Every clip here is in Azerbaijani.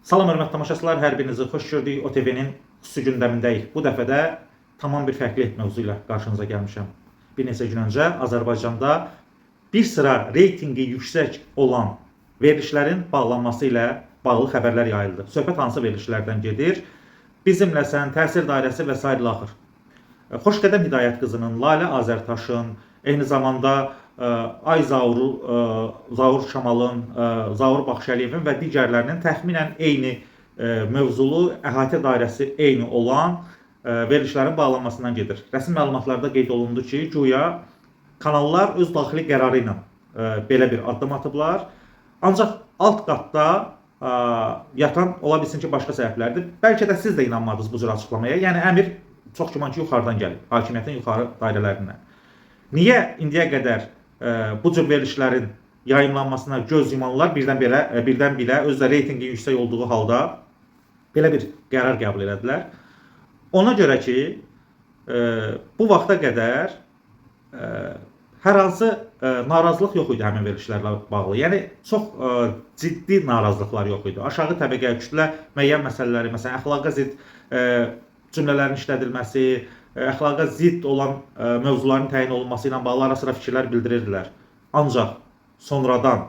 Salam hörmətli tamaşaçılar, hər birinizi xoş gördük. OTV-nin xüsusi gündəmindəyik. Bu dəfə də tamam bir fərqli mövzu ilə qarşınıza gəlmişəm. Bir neçə gün öncə Azərbaycanda bir sıra reytingi yüksək olan verilişlərin bağlanması ilə bağlı xəbərlər yayıldı. Söhbət hansı verilişlərdən gedir? Bizimləsən, təsir dairəsi və s. axır. Xoşqədəm Hidayət qızının, Lalə Azərtaşın, eyni zamanda Ay Zaur Şamalın, Zaur Baxşəliyevin və digərlərinin təxminən eyni mövzulu, əhatə dairəsi eyni olan verilişlərin bağlanmasından gedir. Rəsmi məlumatlarda qeyd olundu ki, güya kanallar öz daxili qərarı ilə belə bir addım atıblar. Ancaq alt qatda yatan ola bilsin ki, başqa səbəblərdir. Bəlkə də siz də inanmadınız bu cür açıqlamaya. Yəni əmr çox güman ki, yuxarıdan gəlib, hakimiyyətin yuxarı dairələrindən. Niyə indiyə qədər bu cür verilişlərin yayımlanmasına göz yumanlar birdən-birə özü də reytingi yüksək olduğu halda belə bir qərar qəbul elədilər? Ona görə ki, bu vaxta qədər hər hansı narazılıq yox idi həmin verilişlərlə bağlı. Yəni, çox ciddi narazılıqlar yox idi. Aşağı təbəqə kütlə müəyyən məsələləri, məsələn, əxlaqa zidd cümlələrin işlədilməsi, əxlaqa zidd olan mövzuların təyin olunması ilə bağlı ara-sıra fikirlər bildirirdilər. Ancaq sonradan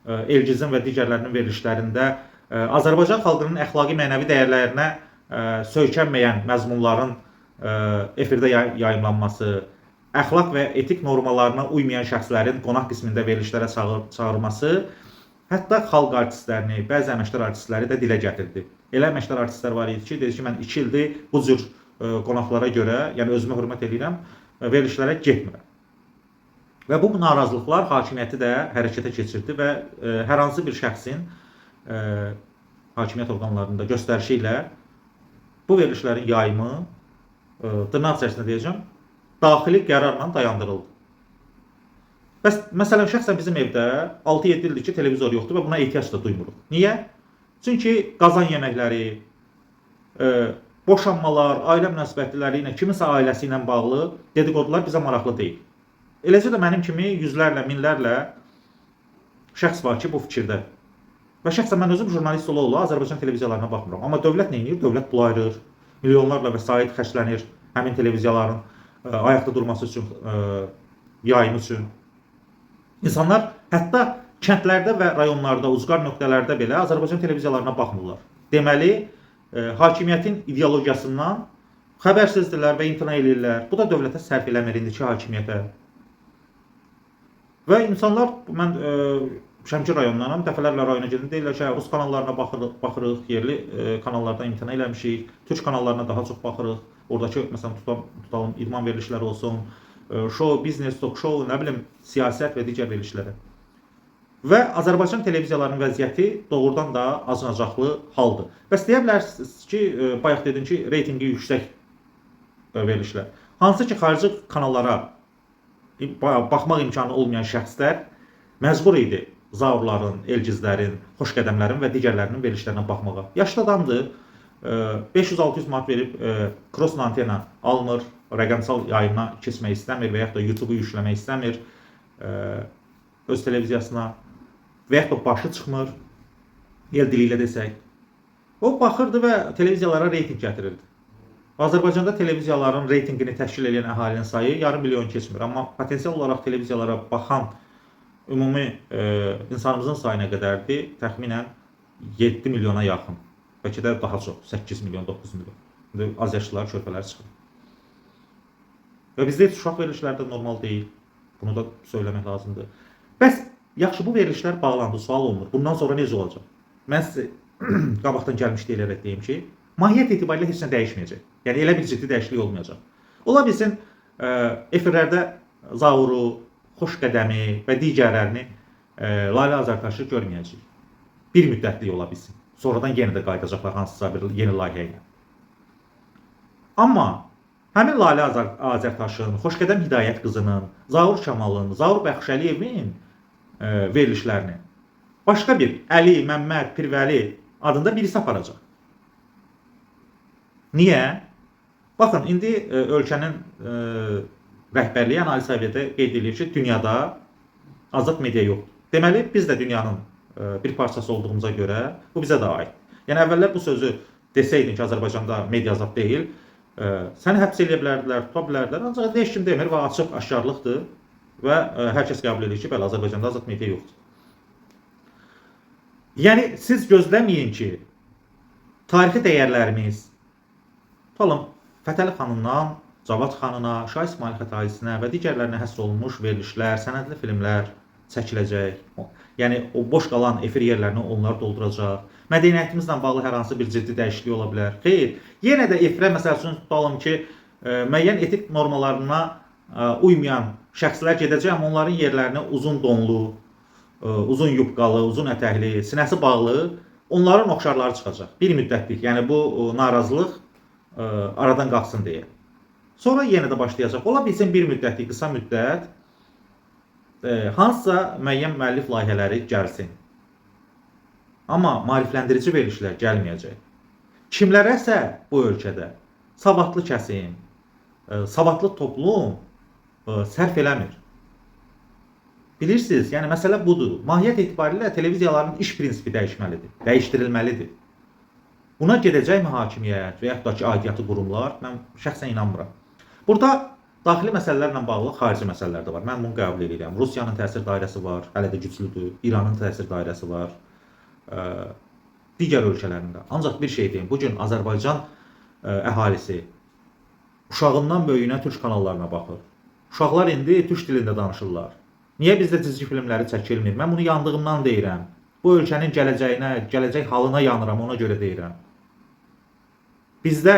Elgizin və digərlərinin verilişlərində Azərbaycan xalqının əxlaqi mənəvi dəyərlərinə söykənməyən məzmunların efirdə yayımlanması, əxlaq və etik normalarına uymayan şəxslərin qonaq qismində verilişlərə çağırması, hətta xalq artistlərini, bəzi əməkdar artistləri də dilə gətirdi. Elə əməkdar artistlər var idi ki, dedi ki, mən 2 ildir bu cür qonaqlara görə, yəni özümə hörmət edirəm, verilişlərə getmirəm. Və bu narazılıqlar hakimiyyəti də hərəkətə keçirdi və hər hansı bir şəxsin hakimiyyət orqanlarında göstərişi ilə bu verilişlərin yayımı, dırnaq içərisində deyəcəm, daxili qərarla dayandırıldı. Bəs, məsələn, şəxsən bizim evdə 6-7 ildir ki, televizor yoxdur və buna ehtiyac da duymuruq. Niyə? Çünki qazan yeməkləri, boşanmalar, ailə münasibətləri ilə, kiminsə ailəsi ilə bağlı dedikodular bizə maraqlı deyil. Eləcə də mənim kimi yüzlərlə, minlərlə şəxs var ki, bu fikirdə. Və şəxsən mən özüm jurnalist ola Azərbaycan televiziyalarına baxmıram. Amma dövlət nə edir? Dövlət pul ayırır, milyonlarla vəsait xərclənir həmin televiziyaların ayaqda durması üçün, yayımı üçün. İnsanlar hətta kəndlərdə və rayonlarda, ucqar nöqtələrdə belə Azərbaycan televiziyalarına baxmırlar. Deməli, hakimiyyətin ideologiyasından xəbərsizdirlər və imtina edirlər. Bu da dövlətə sərf eləmir indiki hakimiyyətə. Və insanlar, mən Şəmkir rayonlarına dəfələrlə rayona gedim, deyirlər ki, rus kanallarına baxırıq, yerli kanallardan imtina eləmişik, türk kanallarına daha çox baxırıq. Oradakı, məsələn, tutalım, idman verilişləri olsun, show, business, talk show, nə bilim, siyasət və digər verilişləri. Və Azərbaycan televiziyalarının vəziyyəti doğrudan da acınacaqlı haldır. Bəs deyə bilərsiniz ki, bayaq dedim ki, reytingi yüksək verilişlər. Hansı ki, xarici kanallara baxmaq imkanı olmayan şəxslər məcbur idi Zaurların, Elgizlərin, Xoşqədəmlərin və digərlərinin verilişlərinə baxmağa. Yaşlı adamdır, 500-600 manat verib cross antena almır, rəqəmsal yayına keçmək istəmir və yaxud da YouTube-u yükləmək istəmir öz televiziyasına və yaxud da başı çıxmır, el dili ilə desək. O baxırdı və televiziyalara reyting gətirirdi. Azərbaycanda televiziyaların reytingini təşkil edən əhalinin sayı yarım milyon keçmir. Amma potensial olaraq televiziyalara baxan ümumi insanımızın sayına qədərdir, təxminən 7 milyona yaxın. Bəlkə də daha çox, 8 milyon, 9 milyon. Az yaşlılar, körpələr çıxır. Və bizdə heç uşaq verilişləri də normal deyil. Bunu da söyləmək lazımdır. Bəs, yaxşı, bu verilişlər bağlandı, sual olunur. Bundan sonra necə olacaq? Mən sizə qabaqdan gəlmiş deyilərək deyim ki, mahiyyət etibarilə heç nə dəyişməyəcək. Yəni, elə bir ciddi dəyişiklik olmayacaq. Ola bilsin, efirlərdə Zauru, Xoşqədəmi və digərlərini Lalə Azərtaşı görməyəcək. Bir müddətlik ola bilsin. Sonradan yenə də qayıdacaqlar hansısa bir yeni layihə ilə. Amma həmin Lalə Azərtaşın, Xoşqədəm Hidayət qızının, Zaur Şamalın, Zaur Baxşəliyevin verilişlərini başqa bir Əli, Məmməd, Pirvəli adında birisi aparacaq. Niyə? Baxın, indi ölkənin rəhbərliyi ali səviyyədə qeyd edir ki, dünyada azad media yoxdur. Deməli, biz də dünyanın bir parçası olduğumuza görə bu bizə də aid. Yəni əvvəllər bu sözü desəydin ki, Azərbaycanda media azad deyil, səni həbs edə bilərdilər, tuta bilərdilər. Ancaq heç kim demir və açıq aşkarlıqdır və hər kəs qəbul edir ki, bəli, Azərbaycanda azad media yoxdur. Yəni siz gözləməyin ki, tarixi dəyərlərimiz, tutalım, Fətəli xanından Cavad xanına, Şah İsmail Xətaisinə və digərlərinə həsr olunmuş verilişlər, sənədli filmlər çəkiləcək. Yəni o boş qalan efir yerlərini onlar dolduracaq. Mədəniyyətimizlə bağlı hər hansı bir ciddi dəyişiklik ola bilər. Xeyr, yenə də efirə məsəl üçün tutalım ki, müəyyən etik normalarına uymayan şəxslər gedəcək, amma onların yerlərini uzun donlu, uzun yubqalı, uzun ətəkli, sinəsi bağlı onların oxşarları çıxacaq. Bir müddətlik. Yəni bu narazılıq aradan qalxsın deyə. Sonra yenə də başlayacaq. Ola bilsin bir müddətlik, qısa müddət hansısa müəyyən müəllif layihələri gəlsin. Amma maarifləndirici verilişlər gəlməyəcək. Kimlərəsə bu ölkədə savadlı kəsim, savadlı toplum sərf eləmir. Bilirsiniz, yəni məsələ budur. Mahiyyət etibarilə televiziyaların iş prinsipi dəyişməlidir, dəyişdirilməlidir. Buna gedəcəkmi hakimiyyət və yaxud da ki, aidiyyatı qurumlar? Mən şəxsən inanmıram. Burada daxili məsələlərlə bağlı xarici məsələlər də var. Mən bunu qəbul edirəm. Rusiyanın təsir dairəsi var, hələ də güclüdür. İranın təsir dairəsi var. Digər ölkələrində. Ancaq bir şey deyim, bugün Azərbaycan əhalisi uşağından böyüyünə türk kanallarına baxır. Uşaqlar indi türk dilində danışırlar. Niyə bizdə cizgi filmləri çəkilmir? Mən bunu yandığımdan deyirəm. Bu ölkənin gələcəyinə, gələcək halına yanıram, ona görə deyirəm. Bizdə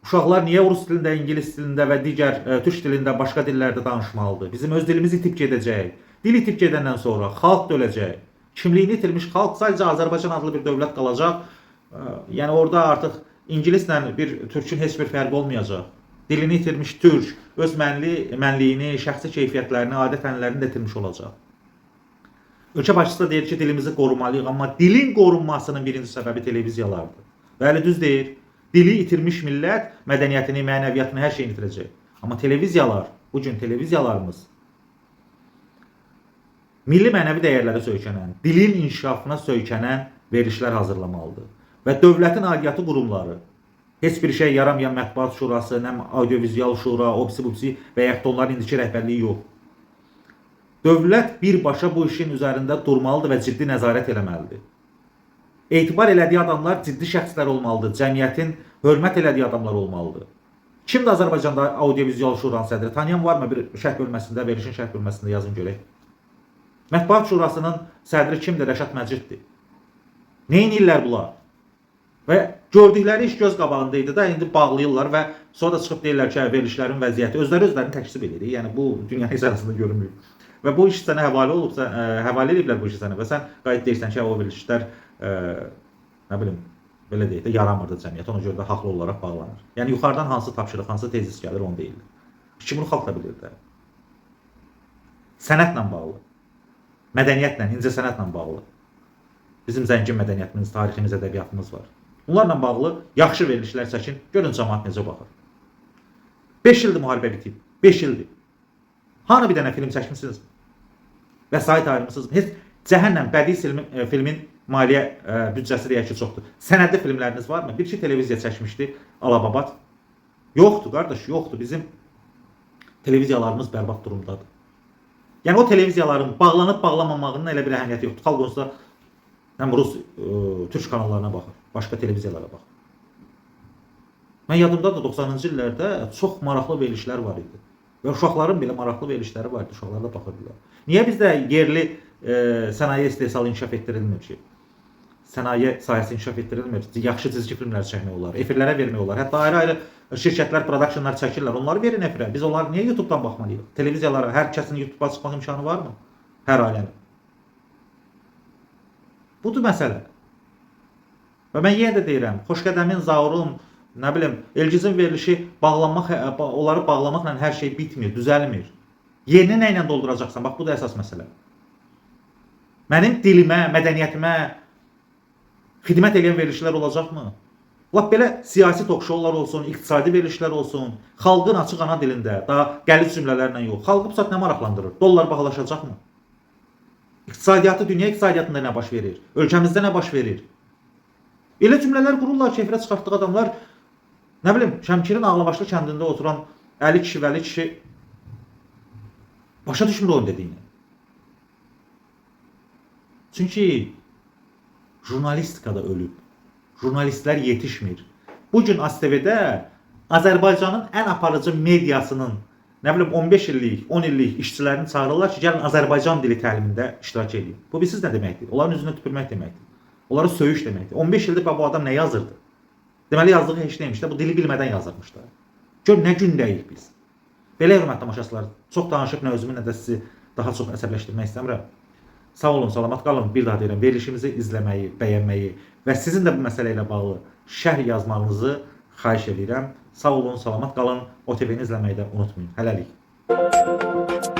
uşaqlar niyə rus dilində, ingilis dilində və digər türk dilində, başqa dillərdə danışmalıdır? Bizim öz dilimiz itib gedəcək. Dil itib gedəndən sonra xalq da öləcək. Kimliyini itirmiş xalq sadəcə Azərbaycan adlı bir dövlət qalacaq. Yəni orada artıq ingilislə bir türkün heç bir fərqi olmayacaq. Dilini itirmiş türk öz mənliyini, şəxsi keyfiyyətlərini, adət-ənənələrini də itirmiş olacaq. Ölkə başçısı da deyir ki, dilimizi qorumalıyıq, amma dilin qorunmasının birinci səbəbi televiziyalardır. Bəli, düz deyir. Dili itirmiş millət mədəniyyətini, mənəviyyatını, hər şeyini itirəcək. Amma televiziyalar, bugün televiziyalarımız milli mənəvi dəyərlərə söykənən, dilin inkişafına söykənən verilişlər hazırlamalıdır. Və dövlətin aidiyyatı qurumları, heç bir şey yaramayan mətbuat şurası, nə audiovizual şura, obsi və yaxud da onların indiki rəhbərliyi yox. Dövlət birbaşa bu işin üzərində durmalıdır və ciddi nəzarət eləməlidir. Etibar elədiyi adamlar ciddi şəxslər olmalıdır. Cəmiyyətin hörmət elədiyi adamlar olmalıdır. Kimdir Azərbaycanda audiovizual şuranın sədri? Tanıyan varmı bir şərh bölməsində, verilişin şərh bölməsində yazın görək. Mətbuat şurasının sədri kimdir? Rəşad Məciddir. Neynirlər bunlar? Və gördükləri iş göz qabağında idi da, indi bağlayırlar və sonra da çıxıb deyirlər ki, verilişlərin vəziyyəti özlərini təkzib edir. Yəni bu dünyanın heç arasında görünmür. Və bu iş sənə həvalə olubsa, həvalə ediblər bu işi sənə və sən qayıt deyirsən ki, o verilişlər nə bilim, belə deyək də, yaramırdı cəmiyyət, ona görə də haqlı olaraq bağlanır. Yəni yuxarıdan hansı tapşırıq, hansı tezis gəlir, onu deyirlər. Kim bunu xalq da bilir də. Sənətlə bağlı, mədəniyyətlə, incəsənətlə bağlı. Bizim zəngin mədəniyyətimiz, tariximiz, ədəbiyyatımız var. Bunlarla bağlı yaxşı verilişlər çəkin, görün cəmaət necə baxır. 5 ildir müharibə bitib, 5 ildir. Hanı bir dənə film çəkmişsiniz? Vəsait ayırmışsınız? Heç Cəhənnəm bədii filmin maliyyə büdcəsi deyək ki, çoxdur. Sənədli filmləriniz varmı? Bir şey televiziya çəkmişdi, Alababat. Yoxdur, qardaş, yoxdur. Bizim televiziyalarımız bərbad durumdadır. Yəni o televiziyaların bağlanıb bağlanmamağının elə bir əhəmiyyəti yoxdur. Xalq onsuz da həm Rus, türk kanallarına baxır, başqa televiziyalara baxır. Mən yadımdadır 90-cı illərdə çox maraqlı verilişlər var idi. Və uşaqların belə maraqlı verilişləri var idi, uşaqlar da baxırdılar. Niyə bizdə yerli sənaye istehsalı inkişaf etdirilmir ki? Sənaye sahəsi inkişaf etdirilmir. Yaxşı cizgi filmlər çəkmək olar, efirlərə vermək olar. Hətta ayrı-ayrı şirkətlər, productionlar çəkirlər. Onları verin efirə. Biz onları niyə YouTube'dan baxmalıyıq? Televiziyalara, hər kəsin YouTube'a çıxmaq imkanı varmı? Hər ailənin. Budur məsələ. Və mən yenə də deyirəm, Xoşqədəmin, Zaurun, nə bilim, Elgizin verilişi onları bağlamaqla hər şey bitmir, düzəlmir. Yerini nə ilə dolduracaqsan? Bax, bu da əsas məsələ. Mənim dilimə, mədəniyyətimə xidmət edən verilişlər olacaqmı? Lap belə siyasi talk-showlar olsun, iqtisadi verilişlər olsun, xalqın açıq ana dilində, daha qəliz cümlələrlə yox. Xalqı bu saat nə maraqlandırır? Dollar bahalaşacaqmı? İqtisadiyyatı, dünya iqtisadiyyatında nə baş verir? Ölkəmizdə nə baş verir? Elə cümlələr qururlar ki, efirə çıxartdığı adamlar, nə bilim, Şəmkirin Ağlabaşlı kəndində oturan Əli kişi, Vəli kişi başa düşmür onun dediyini. Çünki jurnalistikada ölüb. Jurnalistlər yetişmir. Bugün ASTV-də Azərbaycanın ən aparıcı mediasının, nə bilim, 15 illik, 10 illik işçilərini çağırırlar ki, gəlin Azərbaycan dili təlimində iştirak edin. Bu bilsiz nə deməkdir? Onların üzünə tüpürmək deməkdir. Onlara söyüş deməkdir. 15 ildir bu adam nə yazırdı? Deməli yazdığı heç neymiş də, bu dili bilmədən yazırmış da. Gör nə gündəyik biz. Belə hörmətli tamaşaçılar, çox danışıb nə özümü, nə də sizi daha çox əsəbləşdirmək istəmirəm. Sağ olun, salamat qalın. Bir daha deyirəm, verilişimizi izləməyi, bəyənməyi və sizin də bu məsələ ilə bağlı şərh yazmanızı xahiş edirəm. Sağ olun, salamat qalın. OTV-ni izləməyi də unutmayın. Hələlik.